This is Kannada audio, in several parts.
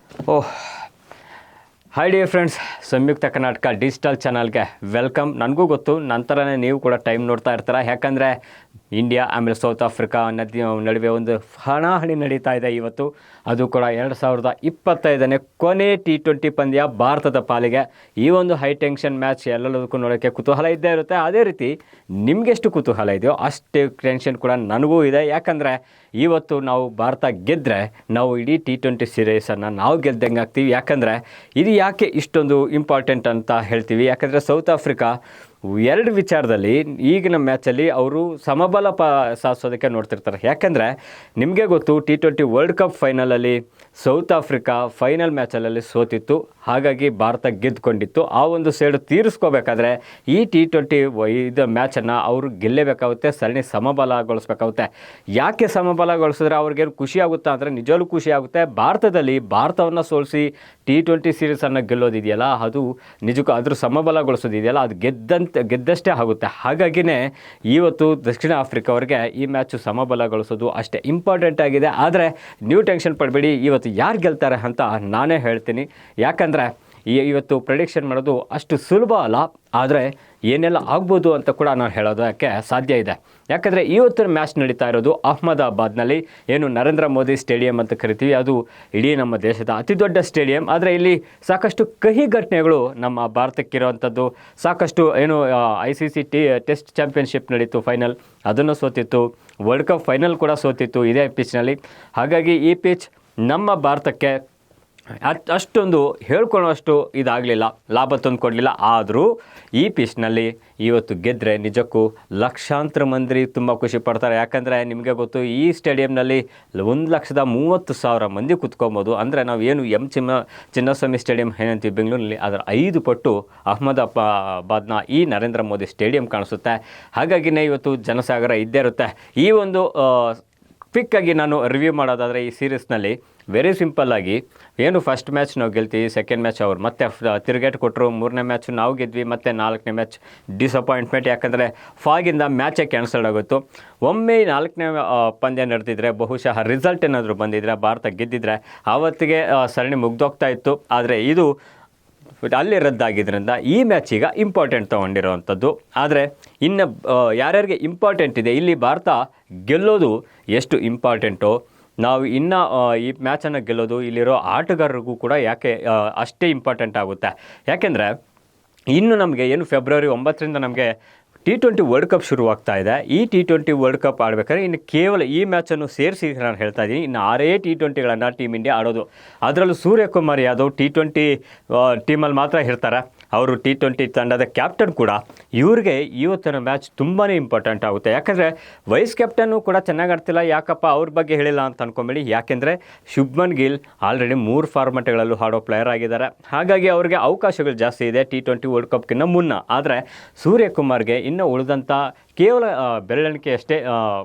ಓಹ್ ಹಾಯ್ ಡಿಯರ್ ಫ್ರೆಂಡ್ಸ್, ಸಂಯುಕ್ತ ಕರ್ನಾಟಕ ಡಿಜಿಟಲ್ ಚಾನಲ್ಗೆ ವೆಲ್ಕಮ್. ನನಗೂ ಗೊತ್ತು, ನಂತರನೇ ನೀವು ಕೂಡ ಟೈಮ್ ನೋಡ್ತಾ ಇರ್ತೀರ. ಯಾಕಂದರೆ ಇಂಡಿಯಾ ಆಮೇಲೆ ಸೌತ್ ಆಫ್ರಿಕಾ ನಡುವೆ ಒಂದು ಹಣಾಹಣಿ ನಡೀತಾ ಇದೆ ಇವತ್ತು. ಅದು ಕೂಡ 2025ನೇ ಕೊನೆ T20 ಪಂದ್ಯ ಭಾರತದ ಪಾಲಿಗೆ. ಈ ಒಂದು ಹೈ ಟೆನ್ಷನ್ ಮ್ಯಾಚ್ ಎಲ್ಲದಕ್ಕೂ ನೋಡೋಕ್ಕೆ ಕುತೂಹಲ ಇದ್ದೇ ಇರುತ್ತೆ. ಅದೇ ರೀತಿ ನಿಮಗೆಷ್ಟು ಕುತೂಹಲ ಇದೆಯೋ ಅಷ್ಟೇ ಟೆನ್ಷನ್ ಕೂಡ ನನಗೂ ಇದೆ. ಯಾಕಂದರೆ ಇವತ್ತು ನಾವು ಭಾರತ ಗೆದ್ದರೆ ನಾವು ಇಡೀ T20 ಸೀರೀಸನ್ನು ನಾವು ಗೆದ್ದಂಗೆ ಆಗ್ತೀವಿ. ಯಾಕಂದರೆ ಇದು ಯಾಕೆ ಇಷ್ಟೊಂದು ಇಂಪಾರ್ಟೆಂಟ್ ಅಂತ ಹೇಳ್ತೀವಿ, ಯಾಕಂದರೆ ಸೌತ್ ಆಫ್ರಿಕಾ ಎರಡು ವಿಚಾರದಲ್ಲಿ ಈಗಿನ ಮ್ಯಾಚಲ್ಲಿ ಅವರು ಸಮಬಲ ಸಾಧಿಸೋದಕ್ಕೆ ನೋಡ್ತಿರ್ತಾರೆ. ಯಾಕಂದರೆ ನಿಮಗೆ ಗೊತ್ತು, T20 ವರ್ಲ್ಡ್ ಕಪ್ ಫೈನಲಲ್ಲಿ ಸೌತ್ ಆಫ್ರಿಕಾ ಫೈನಲ್ ಮ್ಯಾಚಲ್ಲಿ ಸೋತಿತ್ತು. ಹಾಗಾಗಿ ಭಾರತ ಗೆದ್ದುಕೊಂಡಿತ್ತು. ಆ ಒಂದು ಸೇಡು ತೀರಿಸ್ಕೋಬೇಕಾದ್ರೆ ಈ T20 ಇದು ಮ್ಯಾಚನ್ನು ಅವರು ಗೆಲ್ಲೇಬೇಕಾಗುತ್ತೆ, ಸರಣಿ ಸಮಬಲಗೊಳಿಸ್ಬೇಕಾಗುತ್ತೆ. ಯಾಕೆ ಸಮಬಲಗೊಳಿಸಿದ್ರೆ ಅವ್ರಿಗೇನು ಖುಷಿ ಆಗುತ್ತಾ ಅಂದರೆ ನಿಜವೂ ಖುಷಿ ಆಗುತ್ತೆ. ಭಾರತವನ್ನು ಸೋಲಿಸಿ T20 ಸೀರೀಸನ್ನು ಗೆಲ್ಲೋದಿದೆಯಲ್ಲ, ಅದು ನಿಜಕ್ಕೂ ಅದ್ರ ಸಮಬಲಗೊಳಿಸೋದಿದೆಯಲ್ಲ, ಅದು ಗೆದ್ದಷ್ಟೇ ಆಗುತ್ತೆ. ಹಾಗಾಗಿನೇ ಇವತ್ತು ದಕ್ಷಿಣ ಆಫ್ರಿಕಾ ಅವರಿಗೆ ಈ ಮ್ಯಾಚು ಸಮಬಲಗೊಳಿಸೋದು ಅಷ್ಟೇ ಇಂಪಾರ್ಟೆಂಟ್ ಆಗಿದೆ. ಆದರೆ ನೀವು ಟೆನ್ಷನ್ ಪಡಬೇಡಿ, ಇವತ್ತು ಯಾರು ಗೆಲ್ತಾರೆ ಅಂತ ನಾನೇ ಹೇಳ್ತೀನಿ. ಯಾಕಂದರೆ ಇವತ್ತು ಪ್ರೆಡಿಕ್ಷನ್ ಮಾಡೋದು ಅಷ್ಟು ಸುಲಭ ಅಲ್ಲ, ಆದರೆ ಏನೆಲ್ಲ ಆಗ್ಬೋದು ಅಂತ ಕೂಡ ನಾನು ಹೇಳೋದಕ್ಕೆ ಸಾಧ್ಯ ಇದೆ. ಯಾಕಂದರೆ ಇವತ್ತಿನ ಮ್ಯಾಚ್ ನಡೀತಾ ಇರೋದು ಅಹ್ಮದಾಬಾದ್ನಲ್ಲಿ, ಏನು ನರೇಂದ್ರ ಮೋದಿ ಸ್ಟೇಡಿಯಂ ಅಂತ ಕರಿತೀವಿ. ಅದು ಇಡೀ ನಮ್ಮ ದೇಶದ ಅತಿ ದೊಡ್ಡ ಸ್ಟೇಡಿಯಂ. ಆದರೆ ಇಲ್ಲಿ ಸಾಕಷ್ಟು ಕಹಿ ಘಟನೆಗಳು ನಮ್ಮ ಭಾರತಕ್ಕಿರುವಂಥದ್ದು. ಸಾಕಷ್ಟು ಏನು ICC ಟೆಸ್ಟ್ ಚಾಂಪಿಯನ್ಶಿಪ್ ನಡೀತು, ಫೈನಲ್ ಅದನ್ನು ಸೋತಿತ್ತು. ವರ್ಲ್ಡ್ ಕಪ್ ಫೈನಲ್ ಕೂಡ ಸೋತಿತ್ತು ಇದೇ ಪಿಚ್ನಲ್ಲಿ. ಹಾಗಾಗಿ ಈ ಪಿಚ್ ನಮ್ಮ ಭಾರತಕ್ಕೆ ಅಷ್ಟೊಂದು ಹೇಳ್ಕೊಳ್ಳೋಷ್ಟು ಇದಾಗಲಿಲ್ಲ, ಲಾಭ ತಂದು ಕೊಡಲಿಲ್ಲ. ಆದರೂ ಈ ಪಿಚ್ನಲ್ಲಿ ಇವತ್ತು ಗೆದ್ದರೆ ನಿಜಕ್ಕೂ ಲಕ್ಷಾಂತರ ಮಂದಿ ತುಂಬ ಖುಷಿ ಪಡ್ತಾರೆ. ಯಾಕಂದರೆ ನಿಮಗೆ ಗೊತ್ತು, ಈ ಸ್ಟೇಡಿಯಂನಲ್ಲಿ 1,30,000 ಮಂದಿ ಕುತ್ಕೊಬೋದು. ಅಂದರೆ ನಾವು ಏನು ಚಿನ್ನಸ್ವಾಮಿ ಸ್ಟೇಡಿಯಂ ಏನಂತೀವಿ ಬೆಂಗಳೂರಿನಲ್ಲಿ, ಅದರ 5 ಪಟ್ಟು ಅಹ್ಮದಾಬಾದ್ನ ಈ ನರೇಂದ್ರ ಮೋದಿ ಸ್ಟೇಡಿಯಂ ಕಾಣಿಸುತ್ತೆ. ಹಾಗಾಗಿನೇ ಇವತ್ತು ಜನಸಾಗರ ಇದ್ದೇ ಇರುತ್ತೆ. ಈ ಒಂದು ಕ್ವಿಕ್ಕಾಗಿ ನಾನು ರಿವ್ಯೂ ಮಾಡೋದಾದರೆ ಈ ಸೀರೀಸ್ನಲ್ಲಿ ವೆರಿ ಸಿಂಪಲ್ಲಾಗಿ ಏನು ಫಸ್ಟ್ ಮ್ಯಾಚ್ ನಾವು ಗೆಲ್ತೀವಿ, ಸೆಕೆಂಡ್ ಮ್ಯಾಚ್ ಅವ್ರು ಮತ್ತೆ ತಿರುಗೇಟು ಕೊಟ್ಟರು, ಮೂರನೇ ಮ್ಯಾಚ್ ನಾವು ಗೆದ್ವಿ, ಮತ್ತು 4ನೇ ಮ್ಯಾಚ್ ಡಿಸಪಾಯಿಂಟ್ಮೆಂಟ್. ಯಾಕಂದರೆ ಫಾಗಿಂದ ಮ್ಯಾಚೇ ಕ್ಯಾನ್ಸಲ್ಡ್ ಆಗುತ್ತು. ಒಮ್ಮೆ 4ನೇ ಪಂದ್ಯ ನಡೆದಿದ್ರೆ, ಬಹುಶಃ ರಿಸಲ್ಟ್ ಏನಾದರೂ ಬಂದಿದ್ರೆ, ಭಾರತ ಗೆದ್ದಿದ್ರೆ ಆವತ್ತಿಗೆ ಸರಣಿ ಮುಗ್ದೋಗ್ತಾ ಇತ್ತು. ಆದರೆ ಇದು ಅಲ್ಲಿ ರದ್ದಾಗಿದ್ದರಿಂದ ಈ ಮ್ಯಾಚ್ ಈಗ ಇಂಪಾರ್ಟೆಂಟ್ ತೊಗೊಂಡಿರೋವಂಥದ್ದು. ಆದರೆ ಇನ್ನು ಯಾರ್ಯಾರಿಗೆ ಇಂಪಾರ್ಟೆಂಟ್ ಇದೆ, ಇಲ್ಲಿ ಭಾರತ ಗೆಲ್ಲೋದು ಎಷ್ಟು ಇಂಪಾರ್ಟೆಂಟೋ, ನಾವು ಇನ್ನು ಈ ಮ್ಯಾಚನ್ನು ಗೆಲ್ಲೋದು ಇಲ್ಲಿರೋ ಆಟಗಾರರಿಗೂ ಕೂಡ ಯಾಕೆ ಅಷ್ಟೇ ಇಂಪಾರ್ಟೆಂಟ್ ಆಗುತ್ತೆ. ಯಾಕೆಂದರೆ ಇನ್ನು ನಮಗೆ ಏನು ಫೆಬ್ರವರಿ 9ರಿಂದ ನಮಗೆ T20 ವರ್ಲ್ಡ್ ಕಪ್ ಶುರುವಾಗ್ತಾ ಇದೆ. ಈ T20 ವರ್ಲ್ಡ್ ಕಪ್ ಆಡಬೇಕಾದ್ರೆ ಇನ್ನು ಕೇವಲ ಈ ಮ್ಯಾಚನ್ನು ಸೇರಿಸಿ ನಾನು ಹೇಳ್ತಾ ಇದ್ದೀನಿ, ಇನ್ನು 6 T20ಗಳನ್ನು ಟೀಮ್ ಇಂಡಿಯಾ ಆಡೋದು. ಅದರಲ್ಲೂ ಸೂರ್ಯಕುಮಾರ್ ಯಾದವ್ T20 ಟೀಮಲ್ಲಿ ಮಾತ್ರ ಇರ್ತಾರೆ. ಅವರು T20 ತಂಡದ ಕ್ಯಾಪ್ಟನ್ ಕೂಡ. ಇವ್ರಿಗೆ ಇವತ್ತಿನ ಮ್ಯಾಚ್ ತುಂಬಾ ಇಂಪಾರ್ಟೆಂಟ್ ಆಗುತ್ತೆ. ಯಾಕಂದರೆ ವೈಸ್ ಕ್ಯಾಪ್ಟನ್ನು ಕೂಡ ಚೆನ್ನಾಗಿ ಆಡ್ತಿಲ್ಲ. ಯಾಕಪ್ಪ ಅವ್ರ ಬಗ್ಗೆ ಹೇಳಿಲ್ಲ ಅಂತ ಅಂದ್ಕೊಂಬೇಡಿ. ಯಾಕೆಂದರೆ ಶುಭ್ಮನ್ ಗಿಲ್ ಆಲ್ರೆಡಿ 3 ಫಾರ್ಮೆಟ್ಗಳಲ್ಲೂ ಆಡೋ ಪ್ಲೇಯರ್ ಆಗಿದ್ದಾರೆ. ಹಾಗಾಗಿ ಅವ್ರಿಗೆ ಅವಕಾಶಗಳು ಜಾಸ್ತಿ ಇದೆ T20 ವರ್ಲ್ಡ್ ಕಪ್ಗಿನ್ನ ಮುನ್ನ. ಆದರೆ ಸೂರ್ಯಕುಮಾರ್ಗೆ ಇನ್ನು ಉಳಿದಂಥ ಕೇವಲ ಬೆರಳೆಣಿಕೆ ಅಷ್ಟೇ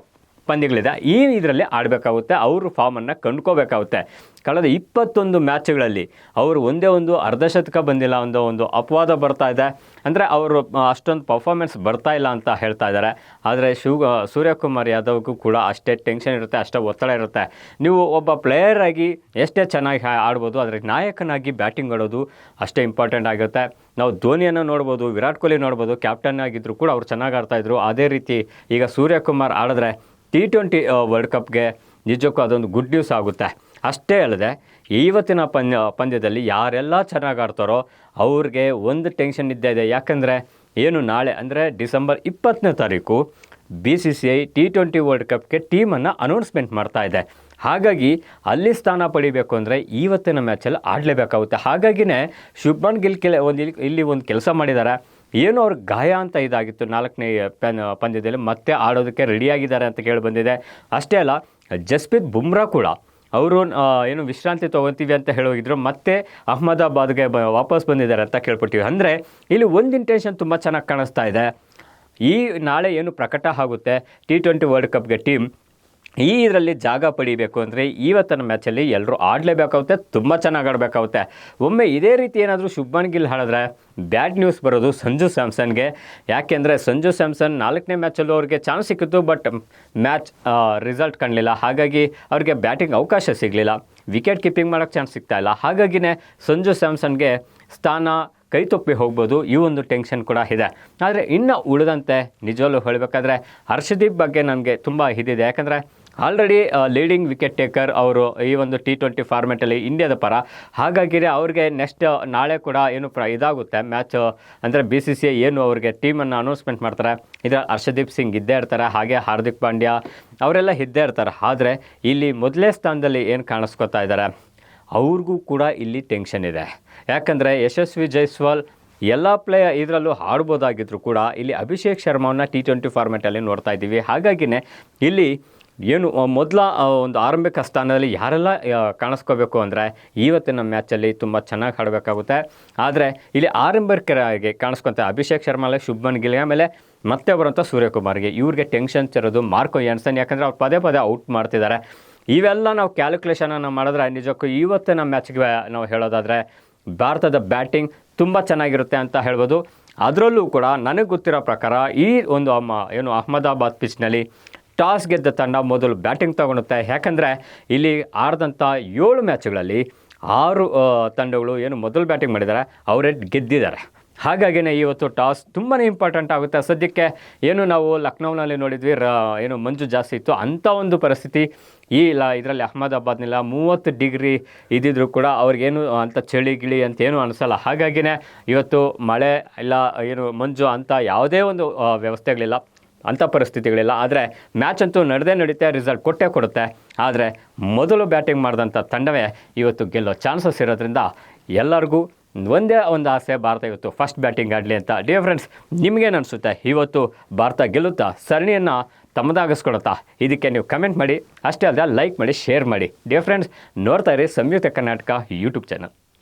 ಪಂದ್ಯಗಳಿದೆ. ಈ ಇದರಲ್ಲಿ ಆಡಬೇಕಾಗುತ್ತೆ, ಅವರು ಫಾರ್ಮನ್ನು ಕಂಡುಕೋಬೇಕಾಗುತ್ತೆ. ಕಳೆದ 21 ಮ್ಯಾಚ್ಗಳಲ್ಲಿ ಅವರು ಒಂದೇ ಒಂದು ಅರ್ಧಶತಕ ಬಂದಿಲ್ಲ ಅನ್ನೋ ಒಂದು ಅಪವಾದ ಬರ್ತಾ ಇದೆ. ಅಂದರೆ ಅವರು ಅಷ್ಟೊಂದು ಪರ್ಫಾರ್ಮೆನ್ಸ್ ಬರ್ತಾ ಇಲ್ಲ ಅಂತ ಹೇಳ್ತಾ ಇದ್ದಾರೆ. ಆದರೆ ಸೂರ್ಯಕುಮಾರ್ ಯಾದವ್ಗೂ ಕೂಡ ಅಷ್ಟೇ ಟೆನ್ಷನ್ ಇರುತ್ತೆ, ಅಷ್ಟೇ ಒತ್ತಡ ಇರುತ್ತೆ. ನೀವು ಒಬ್ಬ ಪ್ಲೇಯರ್ ಆಗಿ ಎಷ್ಟೇ ಚೆನ್ನಾಗಿ ಆಡ್ಬೋದು, ಆದರೆ ನಾಯಕನಾಗಿ ಬ್ಯಾಟಿಂಗ್ ಆಡೋದು ಅಷ್ಟೇ ಇಂಪಾರ್ಟೆಂಟ್ ಆಗುತ್ತೆ. ನಾವು ಧೋನಿಯನ್ನು ನೋಡ್ಬೋದು, ವಿರಾಟ್ ಕೊಹ್ಲಿ ನೋಡ್ಬೋದು, ಕ್ಯಾಪ್ಟನ್ ಆಗಿದ್ದರೂ ಕೂಡ ಅವ್ರು ಚೆನ್ನಾಗಿ ಆಡ್ತಾಯಿದ್ರು. ಅದೇ ರೀತಿ ಈಗ ಸೂರ್ಯಕುಮಾರ್ ಆಡಿದ್ರೆ T20 ವರ್ಲ್ಡ್ ಕಪ್ಗೆ ನಿಜಕ್ಕೂ ಅದೊಂದು ಗುಡ್ ನ್ಯೂಸ್ ಆಗುತ್ತೆ. ಅಷ್ಟೇ ಅಲ್ಲದೆ ಇವತ್ತಿನ ಪಂದ್ಯದಲ್ಲಿ ಯಾರೆಲ್ಲ ಚೆನ್ನಾಗಿ ಆಡ್ತಾರೋ ಅವ್ರಿಗೆ ಒಂದು ಟೆನ್ಷನ್ ಇದ್ದೇ ಇದೆ. ಯಾಕಂದರೆ ಏನು ನಾಳೆ ಅಂದರೆ ಡಿಸೆಂಬರ್ 20ನೇ ತಾರೀಕು BCCI T20 ವರ್ಲ್ಡ್ ಕಪ್ಗೆ ಟೀಮನ್ನು ಅನೌನ್ಸ್ಮೆಂಟ್ ಮಾಡ್ತಾ ಇದೆ. ಹಾಗಾಗಿ ಅಲ್ಲಿ ಸ್ಥಾನ ಪಡಿಬೇಕು ಅಂದರೆ ಇವತ್ತಿನ ಮ್ಯಾಚಲ್ಲಿ ಆಡಲೇಬೇಕಾಗುತ್ತೆ. ಹಾಗಾಗಿನೇ ಶುಭ್ಮನ್ ಗಿಲ್ ಇಲ್ಲಿ ಒಂದು ಕೆಲಸ ಮಾಡಿದ್ದಾರೆ. ಏನು ಅವ್ರಿಗೆ ಗಾಯ ಅಂತ ಇದಾಗಿತ್ತು 4ನೇ ಪಂದ್ಯದಲ್ಲಿ, ಮತ್ತೆ ಆಡೋದಕ್ಕೆ ರೆಡಿಯಾಗಿದ್ದಾರೆ ಅಂತ ಕೇಳಿ ಬಂದಿದೆ. ಅಷ್ಟೇ ಅಲ್ಲ, ಜಸ್ಪ್ರೀತ್ ಬುಮ್ರಾ ಕೂಡ ಅವರು ಏನು ವಿಶ್ರಾಂತಿ ತೊಗೊತೀವಿ ಅಂತ ಹೇಳೋಗಿದ್ರು, ಮತ್ತೆ ಅಹ್ಮದಾಬಾದ್ಗೆ ವಾಪಸ್ ಬಂದಿದ್ದಾರೆ ಅಂತ ಕೇಳ್ಪಟ್ಟಿವಿ. ಅಂದರೆ ಇಲ್ಲಿ ಒಂದು ಇಂಟೆನ್ಷನ್ ತುಂಬ ಚೆನ್ನಾಗಿ ಕಾಣಿಸ್ತಾ ಇದೆ. ಈ ನಾಳೆ ಏನು ಪ್ರಕಟ ಆಗುತ್ತೆ T20 ವರ್ಲ್ಡ್ ಕಪ್ಗೆ ಟೀಮ್, ಈ ಇದರಲ್ಲಿ ಜಾಗ ಪಡಿಬೇಕು ಅಂದರೆ ಇವತ್ತಿನ ಮ್ಯಾಚಲ್ಲಿ ಎಲ್ಲರೂ ಆಡಲೇಬೇಕಾಗುತ್ತೆ, ತುಂಬ ಚೆನ್ನಾಗಿ ಆಡಬೇಕಾಗುತ್ತೆ. ಒಮ್ಮೆ ಇದೇ ರೀತಿ ಏನಾದರೂ ಶುಭ್ಮನ್ ಗಿಲ್ ಆಡಿದ್ರೆ ಬ್ಯಾಡ್ ನ್ಯೂಸ್ ಬರೋದು ಸಂಜು ಸ್ಯಾಮ್ಸನ್ಗೆ. ಯಾಕೆಂದರೆ ಸಂಜು ಸ್ಯಾಮ್ಸನ್ 4ನೇ ಮ್ಯಾಚಲ್ಲೂ ಅವ್ರಿಗೆ ಚಾನ್ಸ್ ಸಿಕ್ಕಿತ್ತು, ಬಟ್ ಮ್ಯಾಚ್ ರಿಸಲ್ಟ್ ಕಾಣಲಿಲ್ಲ. ಹಾಗಾಗಿ ಅವ್ರಿಗೆ ಬ್ಯಾಟಿಂಗ್ ಅವಕಾಶ ಸಿಗಲಿಲ್ಲ. ವಿಕೆಟ್ ಕೀಪಿಂಗ್ ಮಾಡೋಕ್ಕೆ ಚಾನ್ಸ್ ಸಿಗ್ತಾ ಇಲ್ಲ. ಹಾಗಾಗಿನೇ ಸಂಜು ಸ್ಯಾಮ್ಸನ್ಗೆ ಸ್ಥಾನ ಕೈತಪ್ಪಿ ಹೋಗ್ಬೋದು, ಈ ಒಂದು ಟೆನ್ಷನ್ ಕೂಡ ಇದೆ. ಆದರೆ ಇನ್ನು ಉಳಿದಂತೆ ನಿಜವಲ್ಲೂ ಹೇಳಬೇಕಾದ್ರೆ ಹರ್ಷದೀಪ್ ಬಗ್ಗೆ ನನಗೆ ತುಂಬ ಇದಿದೆ. ಯಾಕಂದರೆ ಆಲ್ರೆಡಿ ಲೀಡಿಂಗ್ ವಿಕೆಟ್ ಟೇಕರ್ ಅವರು ಈ ಒಂದು T20 ಫಾರ್ಮೆಟಲ್ಲಿ ಇಂಡಿಯಾದ ಪರ. ಹಾಗಾಗಿಯೇ ಅವ್ರಿಗೆ ನೆಕ್ಸ್ಟ್ ನಾಳೆ ಕೂಡ ಏನು ಇದಾಗುತ್ತೆ ಮ್ಯಾಚ್, ಅಂದರೆ BCCI ಏನು ಅವ್ರಿಗೆ ಟೀಮನ್ನು ಅನೌನ್ಸ್ಮೆಂಟ್ ಮಾಡ್ತಾರೆ, ಇದರಲ್ಲಿ ಹರ್ಷದೀಪ್ ಸಿಂಗ್ ಇದ್ದೇ ಇರ್ತಾರೆ, ಹಾಗೆ ಹಾರ್ದಿಕ್ ಪಾಂಡ್ಯ ಅವರೆಲ್ಲ ಇದ್ದೇ ಇರ್ತಾರೆ. ಆದರೆ ಇಲ್ಲಿ ಮೊದಲೇ ಸ್ಥಾನದಲ್ಲಿ ಏನು ಕಾಣಿಸ್ಕೊತಾ ಇದ್ದಾರೆ, ಅವ್ರಿಗೂ ಕೂಡ ಇಲ್ಲಿ ಟೆನ್ಷನ್ ಇದೆ. ಯಾಕಂದರೆ ಯಶಸ್ವಿ ಜೈಸ್ವಾಲ್ ಎಲ್ಲ ಇದರಲ್ಲೂ ಆಡ್ಬೋದಾಗಿದ್ರು ಕೂಡ ಇಲ್ಲಿ ಅಭಿಷೇಕ್ ಶರ್ಮಾವನ್ನು T20 ಫಾರ್ಮೆಟಲ್ಲಿ ನೋಡ್ತಾ ಇದ್ದೀವಿ. ಹಾಗಾಗಿನೇ ಇಲ್ಲಿ ಏನು ಮೊದಲ ಒಂದು ಆರಂಭಿಕ ಸ್ಥಾನದಲ್ಲಿ ಯಾರೆಲ್ಲ ಕಾಣಿಸ್ಕೋಬೇಕು ಅಂದರೆ ಇವತ್ತಿನ ಮ್ಯಾಚಲ್ಲಿ ತುಂಬ ಚೆನ್ನಾಗಿ ಆಡಬೇಕಾಗುತ್ತೆ. ಆದರೆ ಇಲ್ಲಿ ಆರಂಭಿಕರಾಗಿ ಕಾಣಿಸ್ಕೊತಾರೆ ಅಭಿಷೇಕ್ ಶರ್ಮಾಲೆ, ಶುಭ್ಮನ್ ಗಿಲ್, ಆಮೇಲೆ ಮತ್ತೆ ಬರುವಂಥ ಸೂರ್ಯಕುಮಾರ್ಗೆ. ಇವ್ರಿಗೆ ಟೆನ್ಷನ್ ಇರೋದು ಮಾರ್ಕೋ ಯಾನ್ಸನ್. ಯಾಕಂದರೆ ಅವ್ರು ಪದೇ ಪದೇ ಔಟ್ ಮಾಡ್ತಿದ್ದಾರೆ. ಇವೆಲ್ಲ ನಾವು ಕ್ಯಾಲ್ಕುಲೇಷನನ್ನು ಮಾಡಿದ್ರೆ ನಿಜಕ್ಕೂ ಇವತ್ತಿನ ಮ್ಯಾಚ್ಗೆ ನಾವು ಹೇಳೋದಾದರೆ ಭಾರತದ ಬ್ಯಾಟಿಂಗ್ ತುಂಬ ಚೆನ್ನಾಗಿರುತ್ತೆ ಅಂತ ಹೇಳ್ಬೋದು. ಅದರಲ್ಲೂ ಕೂಡ ನನಗೆ ಗೊತ್ತಿರೋ ಪ್ರಕಾರ ಈ ಒಂದು ಏನು ಅಹ್ಮದಾಬಾದ್ ಪಿಚ್ನಲ್ಲಿ ಟಾಸ್ ಗೆದ್ದ ತಂಡ ಮೊದಲು ಬ್ಯಾಟಿಂಗ್ ತಗೊಳುತ್ತೆ. ಯಾಕಂದರೆ ಇಲ್ಲಿ ಆಡಿದಂಥ 7 ಮ್ಯಾಚ್ಗಳಲ್ಲಿ 6 ತಂಡಗಳು ಏನು ಮೊದಲು ಬ್ಯಾಟಿಂಗ್ ಮಾಡಿದ್ದಾರೆ, ಅವರೇ ಗೆದ್ದಿದ್ದಾರೆ. ಹಾಗಾಗಿನೇ ಇವತ್ತು ಟಾಸ್ ತುಂಬಾ ಇಂಪಾರ್ಟೆಂಟ್ ಆಗುತ್ತೆ. ಸದ್ಯಕ್ಕೆ ಏನು ನಾವು ಲಕ್ನೋನಲ್ಲಿ ನೋಡಿದ್ವಿ, ಏನು ಮಂಜು ಜಾಸ್ತಿ ಇತ್ತು, ಅಂಥ ಒಂದು ಪರಿಸ್ಥಿತಿ ಇದರಲ್ಲಿ ಅಹ್ಮದಾಬಾದ್ನಿಲ್ಲ. 30 ಡಿಗ್ರಿ ಇದ್ದಿದ್ರು ಕೂಡ ಅವ್ರಿಗೇನು ಅಂಥ ಚಳಿ ಗಿಳಿ ಅಂತೇನು ಅನಿಸಲ್ಲ. ಹಾಗಾಗಿನೇ ಇವತ್ತು ಮಳೆ ಇಲ್ಲ, ಏನು ಮಂಜು ಅಂತ ಯಾವುದೇ ಒಂದು ವ್ಯವಸ್ಥೆಗಳಿಲ್ಲ, ಅಂಥ ಪರಿಸ್ಥಿತಿಗಳಿಲ್ಲ. ಆದರೆ ಮ್ಯಾಚ್ ಅಂತೂ ನಡೀತೆ, ರಿಸಲ್ಟ್ ಕೊಡುತ್ತೆ. ಆದರೆ ಮೊದಲು ಬ್ಯಾಟಿಂಗ್ ಮಾಡಿದಂಥ ತಂಡವೇ ಇವತ್ತು ಗೆಲ್ಲೋ ಚಾನ್ಸಸ್ ಇರೋದ್ರಿಂದ ಎಲ್ಲರಿಗೂ ಒಂದೇ ಒಂದು ಆಸೆ, ಭಾರತ ಇವತ್ತು ಫಸ್ಟ್ ಬ್ಯಾಟಿಂಗ್ ಆಡಲಿ ಅಂತ. ಡಿಯರ್ ಫ್ರೆಂಡ್ಸ್, ನಿಮಗೇನು ಅನಿಸುತ್ತೆ, ಇವತ್ತು ಭಾರತ ಗೆಲ್ಲುತ್ತಾ, ಸರಣಿಯನ್ನು ತಮ್ಮದಾಗಿಸ್ಕೊಡುತ್ತಾ? ಇದಕ್ಕೆ ನೀವು ಕಮೆಂಟ್ ಮಾಡಿ, ಅಷ್ಟೇ ಅಲ್ಲದೆ ಲೈಕ್ ಮಾಡಿ, ಶೇರ್ ಮಾಡಿ. ಡಿಯರ್ ಫ್ರೆಂಡ್ಸ್, ನೋಡ್ತಾ ಇರಿ ಸಂಯುಕ್ತ ಕರ್ನಾಟಕ ಯೂಟ್ಯೂಬ್ ಚಾನಲ್.